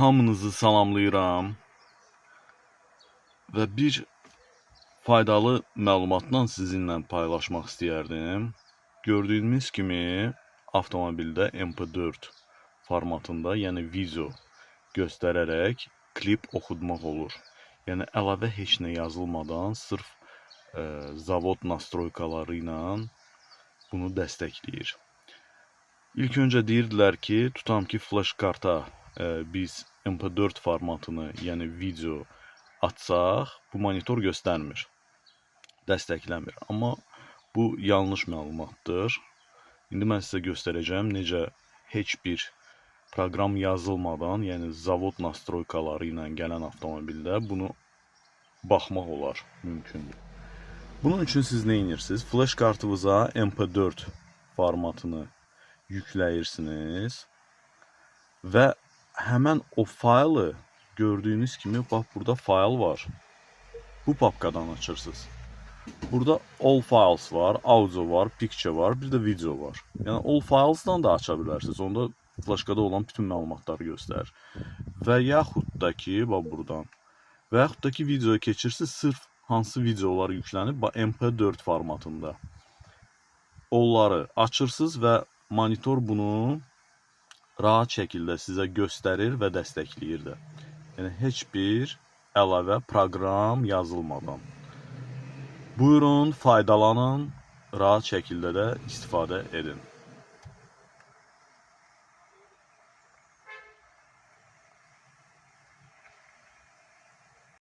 Hamınızı salamlayıram və bir faydalı məlumatla sizinlə paylaşmaq istəyərdim. Gördüyünüz kimi avtomobildə MP4 formatında, yəni video göstərərək klip oxutmaq olur. Yəni əlavə heç nə yazılmadan sırf zavod nastroykaları ilə bunu dəstəkləyir. İlk öncə deyirdilər ki, tutam ki, flash karta biz MP4 formatını, yəni video açsaq, bu monitor göstərmir, dəstəkləmir. Amma bu yanlış məlumatdır. İndi mən sizə göstərəcəm necə heç bir proqram yazılmadan, yəni zavod nastroykaları ilə gələn avtomobildə bunu baxmaq olar, mümkündür. Bunun üçün siz nə edirsiniz? Flash kartınıza MP4 formatını yükləyirsiniz və həmən o faylı gördüyünüz kimi bax burada fayl var. Bu papkadan açırsınız. Burada all files var, audio var, picture var, bir də video var. Yəni all files'dan da aça bilərsiniz. Onda flaşkada olan bütün məlumatları göstərir. Və yaxud da ki, bax buradan. Və yaxud da ki, videoya keçirsiniz, sırf hansı videolar yüklənib, MP4 formatında. Onları açırsınız və monitor bunu rahat şəkildə sizə göstərir və dəstəkləyir də. Yəni heç bir əlavə proqram yazılmadan. Buyurun, faydalanın, rahat şəkildə də istifadə edin.